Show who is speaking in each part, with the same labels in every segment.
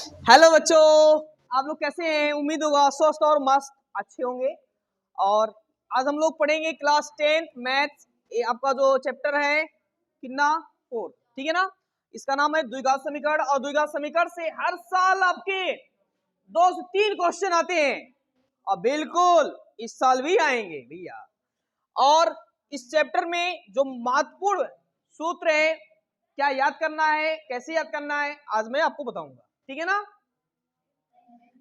Speaker 1: Hello बच्चों, आप लोग कैसे हैं? उम्मीद होगा स्वस्थ और मस्त अच्छे होंगे। और आज हम लोग पढ़ेंगे क्लास 10 मैथ्स। आपका जो चैप्टर है कितना 4, ठीक है ना। इसका नाम है द्विघात समीकरण। और द्विघात समीकरण से हर साल आपके 2 से 3 क्वेश्चन आते हैं और बिल्कुल इस साल भी आएंगे भैया। और इस चैप्टर में जो महत्वपूर्ण सूत्र है, क्या याद करना है, कैसे याद करना है, आज मैं आपको बताऊंगा, ठीक है ना।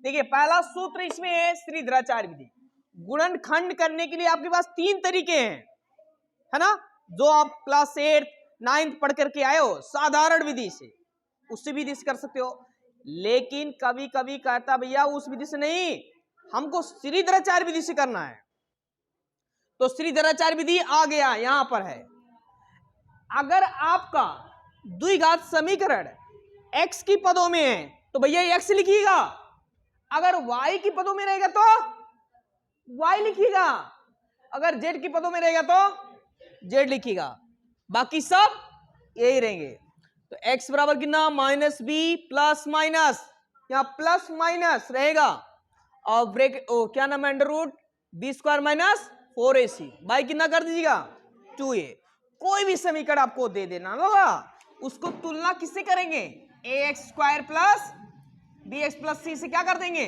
Speaker 1: देखिए, पहला सूत्र इसमें है श्रीधराचार्य विधि। गुणनखंड करने के लिए आपके पास 3 तरीके हैं, है ना, जो आप क्लास 8 9 पढ़ करके आए हो। साधारण विधि से, उससे भी कर सकते हो, लेकिन कभी कभी कहता भैया उस विधि से नहीं, हमको श्रीधराचार्य विधि से करना है। तो श्रीधराचार्य विधि आ गया, यहां पर है। अगर आपका द्विघात समीकरण x की पदों में है तो भैया x लिखिएगा। अगर y की पदों में रहेगा तो y लिखिएगा। अगर z की पदों में रहेगा तो z लिखिएगा। बाकी सब यही रहेंगे। तो x बराबर कितना, -b प्लस माइनस, यहां प्लस माइनस रहेगा और ब्रेक क्या नाम है, under root b² minus 4ac by कितना कर दीजिएगा 2a। कोई भी समीकरण आपको दे देना होगा, उसको तुलना किससे करेंगे, ax² plus bx plus c से क्या कर देंगे,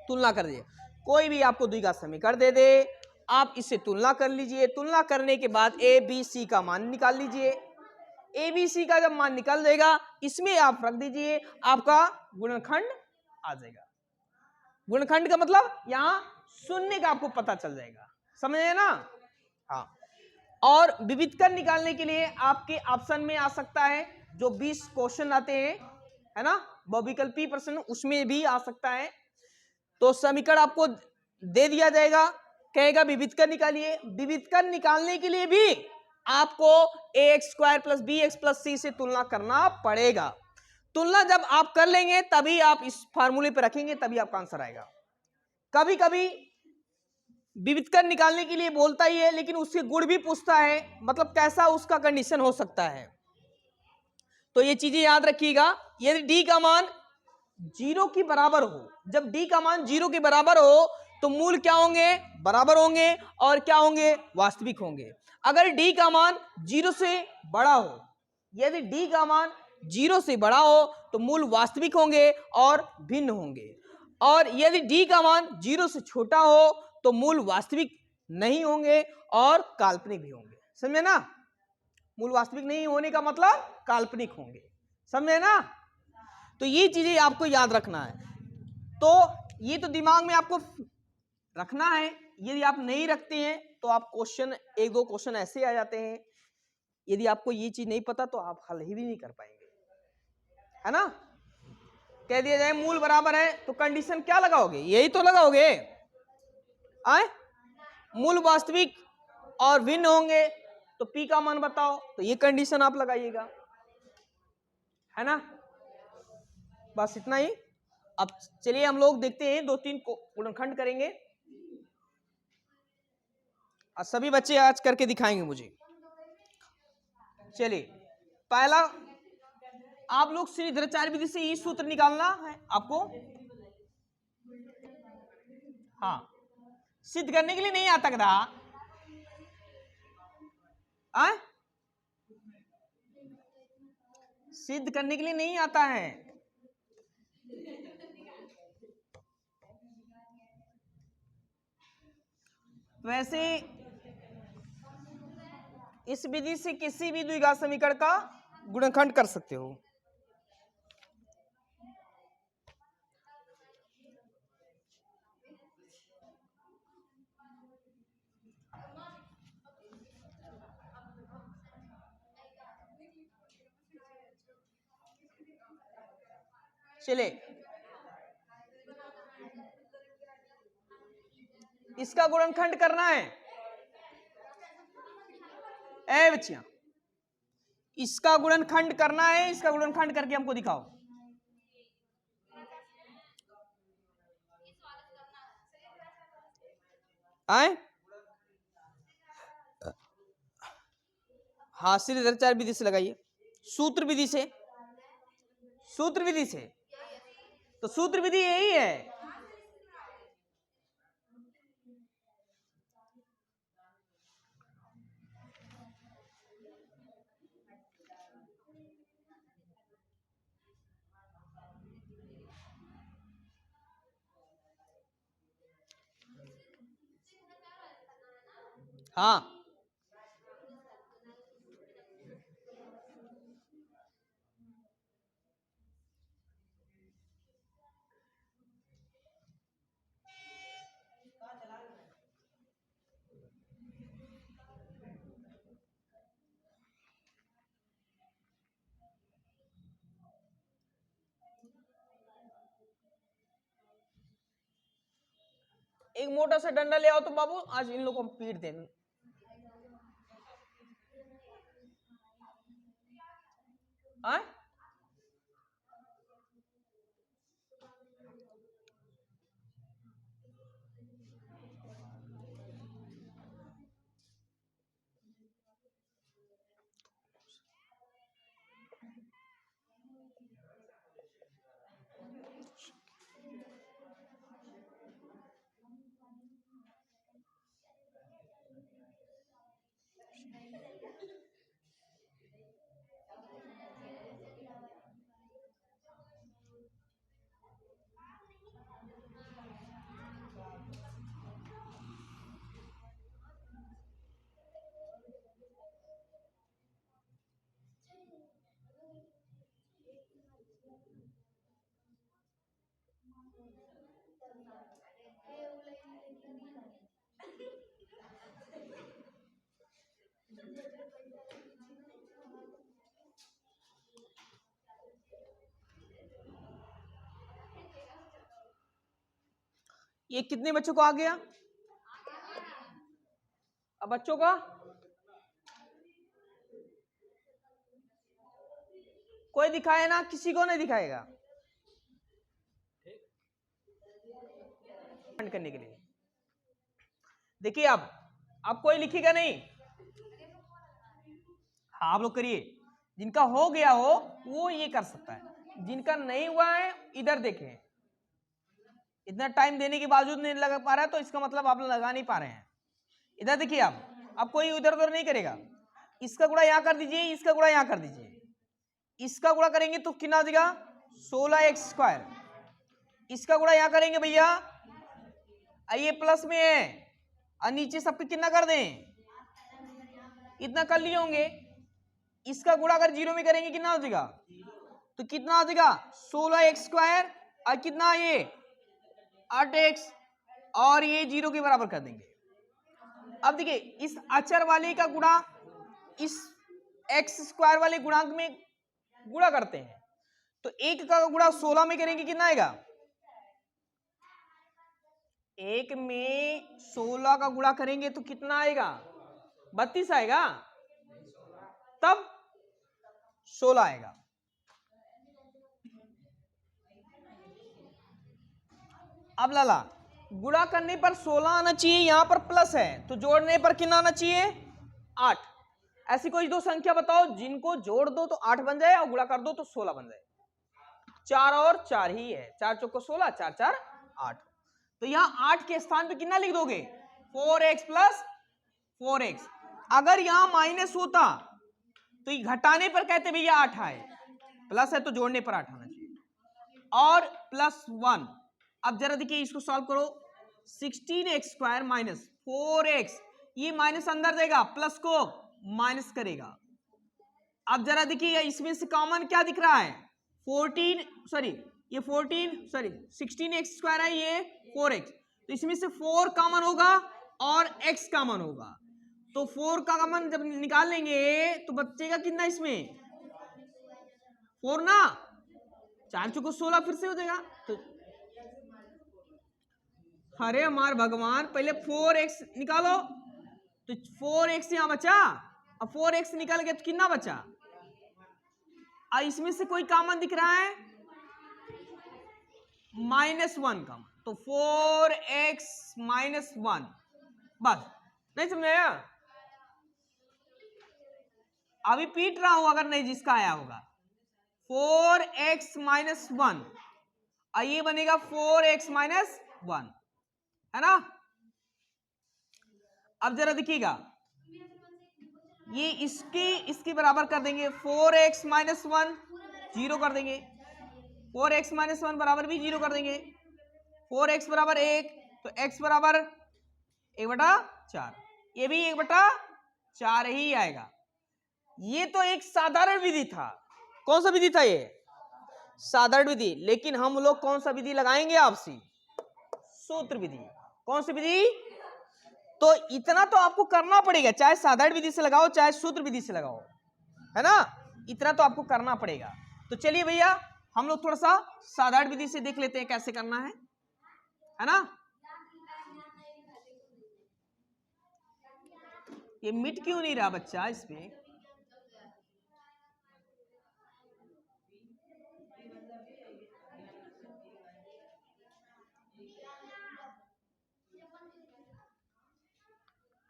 Speaker 1: तुलना कर दीजिए। कोई भी आपको द्विघात समीकरण दे दे, आप इससे तुलना कर लीजिए। तुलना करने के बाद a b c का मान निकाल लीजिए। a b c का जब मान निकाल देगा, इसमें आप रख दीजिए, आपका गुणनखंड आ जाएगा। गुणनखंड का मतलब यहां शून्य का आपको पता चल जाएगा, समझे ना। हाँ, और विविधकरण निकालने के लिए आपके ऑप्शन में आ सकता है, जो 20 क्वेश्चन आते हैं, है ना, बहुविकल्पी प्रश्न, उसमें भी आ सकता है। तो समीकरण आपको दे दिया जाएगा, कहेगा विविधकरण निकालिए। विविधकरण निकालने के लिए भी आपको ax² plus bx plus c से तुलना करना पड़ेगा। तुलना जब आप कर लेंगे तभी आप इस फार्मूले पे रखेंगे, तभी आपका आंसर आएगा। कभी कभी विविधकरण निकालने के लिए बोलता ही है, लेकिन उसके गुण भी पूछता है, मतलब कैसा उसका कंडीशन हो सकता है। तो ये चीजें याद रखिएगा। यदि d का मान 0 के बराबर हो, जब d का मान 0 के बराबर हो तो मूल क्या होंगे, बराबर होंगे, और क्या होंगे, वास्तविक होंगे। अगर d का मान 0 से बड़ा हो, यदि d का मान 0 से बड़ा हो तो मूल वास्तविक होंगे और भिन्न होंगे। और यदि d का मान 0 से छोटा हो तो मूल वास्तविक नहीं होंगे और काल्पनिक भी होंगे। समझे ना, मूल वास्तविक नहीं होने का मतलब काल्पनिक होंगे, समझे ना। तो ये चीजें आपको याद रखना है। तो ये तो दिमाग में आपको रखना है। यदि आप नहीं रखते हैं तो आप क्वेश्चन, 1-2 क्वेश्चन ऐसे आ जाते हैं, यदि आपको ये चीज नहीं पता तो आप हल ही भी नहीं कर पाएंगे, है ना। कह दिया जाए मूल बराबर है तो कंडीशन क्या लगाओगे, यही तो लगाओगे। आए, मूल वास्तविक और भिन्न होंगे तो p का मान बताओ, तो ये कंडीशन आप लगाइएगा, है ना। बस इतना ही। अब चलिए हम लोग देखते हैं, 2-3 गुणनखंड करेंगे और सभी बच्चे आज करके दिखाएंगे मुझे। चलिए, पहला आप लोग श्रीधराचार्य विधि से ये सूत्र निकालना है आपको। हाँ, सिद्ध करने के लिए नहीं आता कदा, सिद्ध करने के लिए नहीं आता है। वैसे इस विधि से किसी भी द्विघात समीकरण का गुणनखंड कर सकते हो। चले, इसका गुणनखंड करना है। ए बच्चियां, इसका गुणनखंड करना है, इसका गुणनखंड करके हमको दिखाओ। आए, हाँ, श्रीधराचार्य विधि से लगाइए, सूत्र विधि से, सूत्र विधि से। तो सूत्र विधि यही है। हाँ, एक मोटा सा डंडा ले आओ तो बाबू आज इन लोगों को पीट दें। हाँ? ये कितने बच्चों को आ गया? अब बच्चों का कोई दिखाए ना, किसी को नहीं दिखाएगा करने के लिए। देखिए अब कोई लिखेगा नहीं। हाँ, आप लोग करिए, जिनका हो गया हो वो ये कर सकता है, जिनका नहीं हुआ है इधर देखें। इतना टाइम देने के बावजूद नहीं लगा पा रहा है तो इसका मतलब आप लगा नहीं पा रहे हैं। इधर देखिए, आप कोई इधर उधर नहीं करेगा। इसका गुणा यहां कर दीजिए, इसका गुणा यहां कर दीजिए। इसका गुणा करेंगे तो कितना आ जाएगा? 16x²। इसका गुणा यहां करेंगे भैया, ये प्लस में है और नीचे सबके कितना कर दें, इतना कर लिए होंगे। इसका गुणा अगर 0 में करेंगे कितना हो जाएगा? तो कितना आ जाएगा? 16x² और कितना ये 8x, और ये 0 के बराबर कर देंगे। अब देखिए, इस अचर वाले का गुणा इस x² वाले गुणांक में गुणा करते हैं, तो एक का गुणा 16 में करेंगे कितना आएगा? एक में 16 का गुणा करेंगे तो कितना आएगा? 32 आएगा, तब 16 आएगा। अब लाला गुणा करने पर 16 आना चाहिए, यहां पर प्लस है तो जोड़ने पर कितना आना चाहिए? 8। ऐसी कोई दो संख्या बताओ जिनको जोड़ दो तो 8 बन जाए और गुणा कर दो तो 16 बन जाए। 4 और 4 ही है, 4 चौको 16, 4 4 8। तो यहां 8 के स्थान पे कितना लिख दोगे? 4x plus 4x। अगर यहां माइनस होता तो ये घटाने पर कहते भैया 8 आए, प्लस है तो जोड़ने पर 8 आना चाहिए। और +1। अब जरा देखिए, इसको सॉल्व करो। 16x² माइनस 4x, ये माइनस अंदर जाएगा, प्लस को माइनस करेगा। अब जरा देखिए, इसमें से कॉमन क्या दिख रहा है? 16x² है, ये 4x, तो इसमें से 4 कॉमन होगा और x कॉमन होगा। तो 4 का कॉमन जब निकाल लेंगे तो बचेगा कितना इसमें? 4 ना, 4 चौको 16 फिर से हो जाएगा। तो अरे हमारे भगवान, पहले 4x निकालो, तो 4x यहां बचा, अब 4x निकल गया तो कितना बचा? और इसमें से कोई कॉमन दिख रहा है? -1 कॉमन, तो 4x -1। बस, नहीं समझाया? अभी पीट रहा हूं अगर नहीं जिसका आया होगा। 4x -1 और ये बनेगा 4x माइनस 1, है ना। अब जरा देखिएगा, ये इसके बराबर कर देंगे, 4x माइनस 1 जीरो कर देंगे, 4x माइनस 1 बराबर भी जीरो कर देंगे, 4x बराबर 1, तो x बराबर 1/4, ये भी 1/4 ही आएगा। ये तो एक साधारण विधि था। कौन सा विधि था ये? साधारण विधि। लेकिन हम लोग कौन सा विधि लगाएंगे आपसी? सूत्र विधि। कौन सी विधि? तो इतना तो आपको करना पड़ेगा, चाहे साधारण विधि से लगाओ चाहे सूत्र विधि से लगाओ, है ना, इतना तो आपको करना पड़ेगा। तो चलिए भैया हम लोग थोड़ा सा साधारण विधि से देख लेते हैं कैसे करना है ना। ये मिट क्यों नहीं रहा बच्चा इसमें?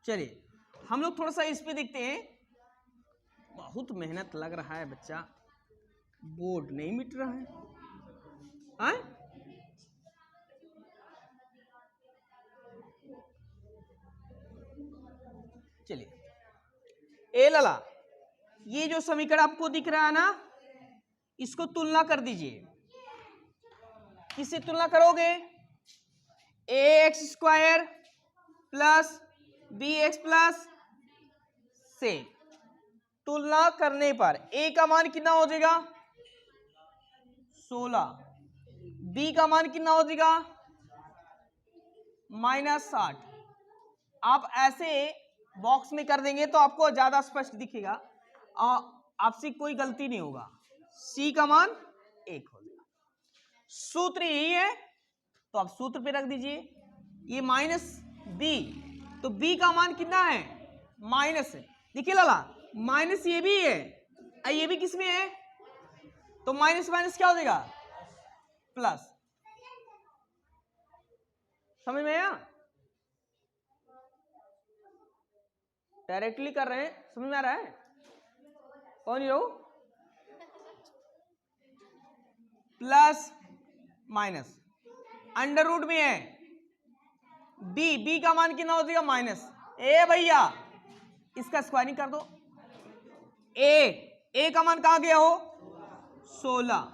Speaker 1: चलिए हम लोग थोड़ा सा इस पे देखते हैं। बहुत मेहनत लग रहा है बच्चा, बोर्ड नहीं मिट रहा है, चलिए ए लला, ये जो समीकरण आपको दिख रहा है ना, इसको तुलना कर दीजिए। किससे तुलना करोगे? ax² प्लस bx प्लस से। तुलना करने पर a का मान कितना हो जाएगा? 16, b का मान कितना हो जाएगा? -60। आप ऐसे बॉक्स में कर देंगे तो आपको ज्यादा स्पष्ट दिखेगा, आपसे कोई गलती नहीं होगा। c का मान 1 हो जाएगा। सूत्र यही है, तो आप सूत्र पे रख दीजिए। ये -b, तो b का मान कितना है? माइनस है। देखिए लाला, माइनस ये भी है, ये भी किस में है, तो माइनस माइनस क्या हो जाएगा? प्लस। समझ में आया? डायरेक्टली कर रहे हैं, समझ में आ रहा है? कौन ये हो? प्लस माइनस अंडर रूट में है। b का मान कितना हो जाएगा? माइनस। ए भैया इसका स्क्वायरिंग कर दो। a का मान कहां गया हो? 16।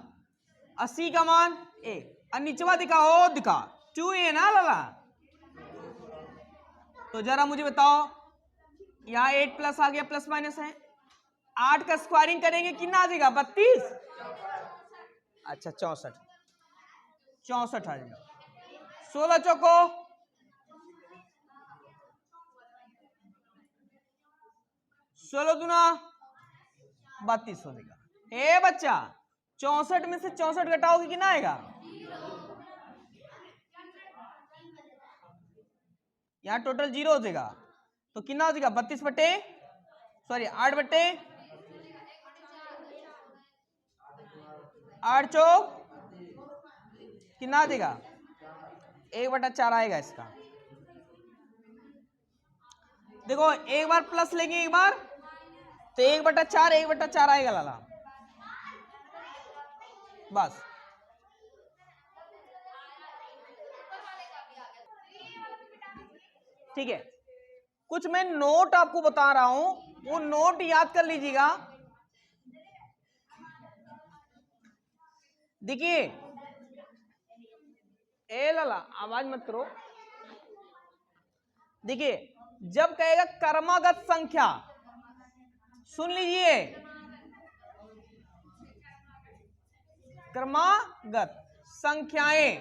Speaker 1: 80 का मान 1, और नीचवा दिखाओ, दिखा 2a ना लाला। तो जरा मुझे बताओ, यहां 8 प्लस आ गया, प्लस माइनस है, 8 का स्क्वायरिंग करेंगे कितना आ जाएगा? 32। अच्छा 64 आ जाएगा। 16 चौको 16 दूना 32 हो जाएगा। ए बच्चा 64 में से 64 घटाओगे कितना आएगा? यहाँ टोटल 0 हो जाएगा, तो कितना हो जाएगा? 32 बटे 8 बटे 8 चौक कितना आ जाएगा? 1/4 आएगा इसका। देखो एक बार प्लस लेंगे, एक बार तो 1/4 आएगा लाला, बस। ठीक है, कुछ मैं नोट आपको बता रहा हूं, वो नोट याद कर लीजिएगा। देखिए ए लाला आवाज मत करो। देखिए जब कहेगा कर्मागत संख्या, सुन लीजिए, कर्मागत संख्याएं,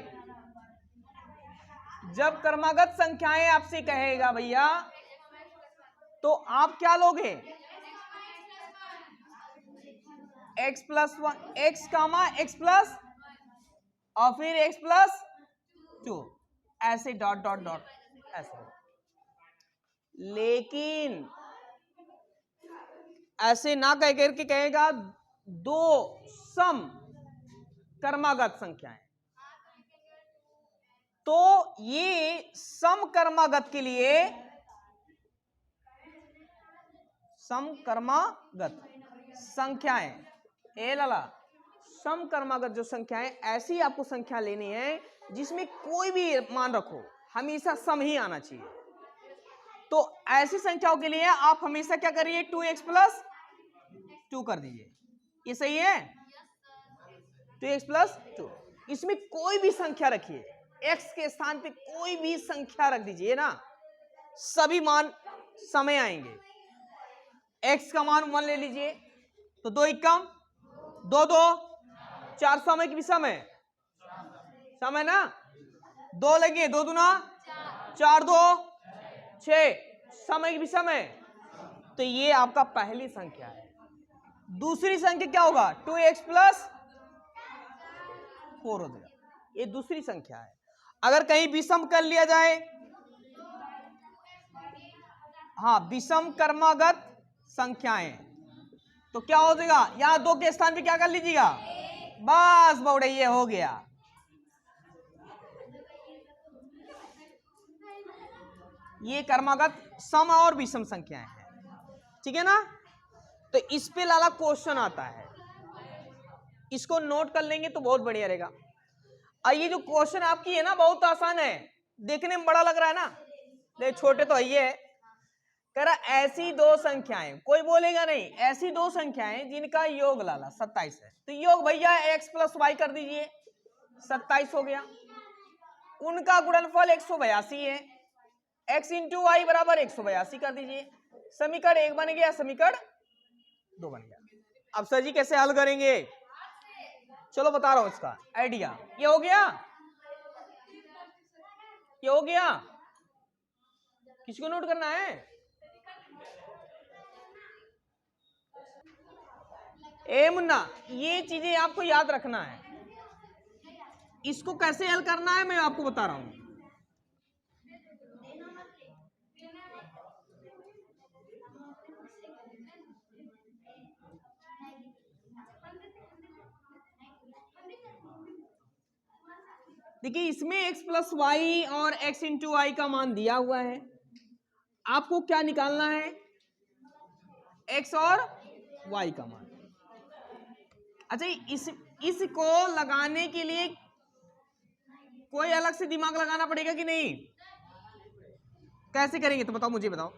Speaker 1: जब कर्मागत संख्याएं आपसे कहेगा भैया, तो आप क्या लोगे? x प्लस 1, x कामा x प्लस और फिर x प्लस 2, ऐसे डॉट डॉट डॉट ऐसे। लेकिन ऐसे ना कह करके कहेगा दो सम कर्मागत संख्याएं, तो ये सम कर्मागत के लिए, सम कर्मागत संख्याएं ए लाला सम क्रमागत जो संख्या है ऐसी आपको संख्या लेनी है जिसमें कोई भी मान रखो हमेशा सम ही आना चाहिए। तो ऐसी संख्याओं के लिए आप हमेशा क्या करिए 2x प्लस 2 कर दीजिए। ये सही है 2x प्लस 2। इसमें कोई भी संख्या रखिए, x के स्थान पे कोई भी संख्या रख दीजिए ना, सभी मान समय आएंगे। x का मान 1 ले लीजिए तो 2 एकम 2 2 4 समय की भी समय ना, 2 लगे 2 दूना 4 2 6 समय की भी समय। तो ये आपका पहली संख्या है। दूसरी संख्या क्या होगा 2x प्लस 4 हो जाएगा, ये दूसरी संख्या है। अगर कहीं विषम कर लिया जाए, हाँ विषम क्रमागत संख्याएं, तो क्या हो जाएगा यहां 2 के स्थान पे क्या कर लीजिएगा, बस बौड़े ये हो गया। ये क्रमागत सम और विषम संख्याएं हैं, ठीक है ना। तो इस पे लाला क्वेश्चन आता है, इसको नोट कर लेंगे तो बहुत बढ़िया रहेगा। और ये जो क्वेश्चन आपकी है ना बहुत आसान है, देखने में बड़ा लग रहा है ना, लेकिन छोटे तो ये है। कह रहा ऐसी दो संख्याएं, कोई बोलेगा नहीं, ऐसी दो संख्याएं जिनका योग लाला 27 है, तो योग भैया x प्लस वाई कर दीजिए 27 हो गया। उनका गुणनफल 182 है, x इंटू वाई बराबर 182 कर दीजिए। समीकरण 1 बन गया, समीकरण 2 बन गया। अब सर जी कैसे हल करेंगे, चलो बता रहा हूं इसका आइडिया। ये हो गया, ये हो गया, किसको नोट करना है, ए मुन्ना, ये चीजें आपको याद रखना है। इसको कैसे हल करना है मैं आपको बता रहा हूं। देखिए इसमें x प्लस वाई और x इंटू वाई का मान दिया हुआ है, आपको क्या निकालना है x और y का मान। अच्छा इसको लगाने के लिए कोई अलग से दिमाग लगाना पड़ेगा कि नहीं, कैसे करेंगे तो बताओ, मुझे बताओ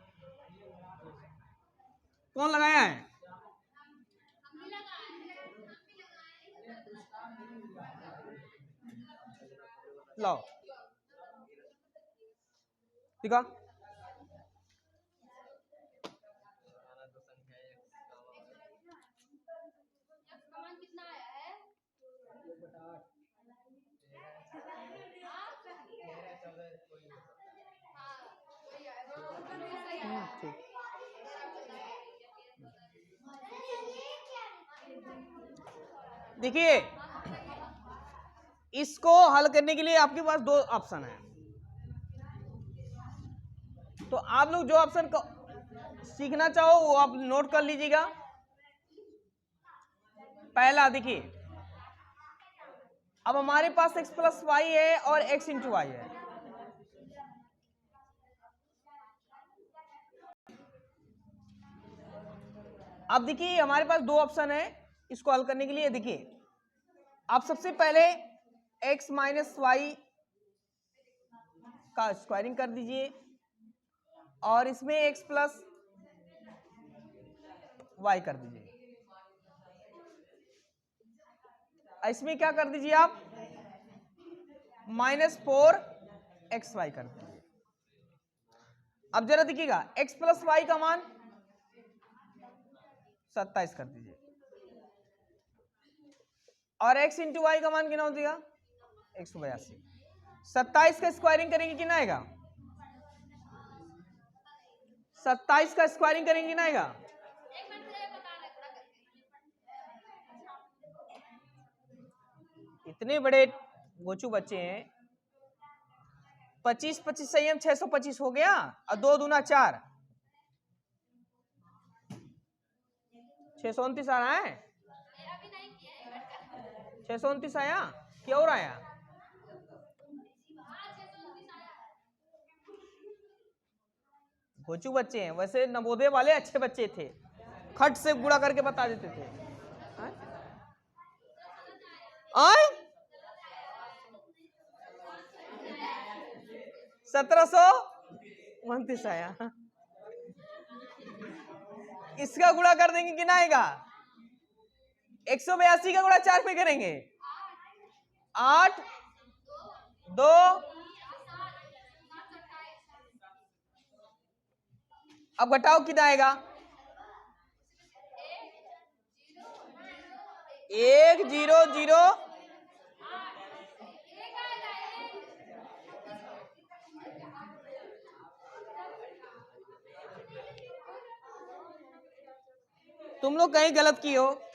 Speaker 1: कौन लगाया है। लाओ ठीक है, देखिए इसको हल करने के लिए आपके पास दो ऑप्शन है, तो आप लोग जो ऑप्शन को सीखना चाहो वो आप नोट कर लीजिएगा। पहला देखिए, अब हमारे पास x प्लस वाई है और x इंटू वाई है, अब देखिए हमारे पास दो ऑप्शन है इसको हल करने के लिए। देखिए आप सबसे पहले x माइनस वाई का स्क्वायरिंग कर दीजिए और इसमें x प्लस वाई कर दीजिए, इसमें क्या कर दीजिए आप -4xy कर दीजिए। अब जरा देखिएगा x प्लस वाई का मान 27 कर दीजिए और x इंटू वाई का मान कितना हो जाएगा 182। 27 का स्क्वायरिंग करेंगे कितना आएगा, 27 का स्क्वायरिंग करेंगे कितना आएगा, इतने बड़े गोचू बच्चे हैं, 25 25 संयम 625 हो गया और 2 दूना 4, 629 आ रहा है, 629 आया क्या हो रहा है, गोचू बच्चे हैं। वैसे नवोदय वाले अच्छे बच्चे थे, खट से गुणा करके बता देते थे। आए 1729 आया। इसका गुणा कर देंगे कितना आएगा? 182 का गुणा 4 पे करेंगे, 8 2 अब घटाओ कितना आएगा? 100 तुम लोग कहीं गलत किए हो।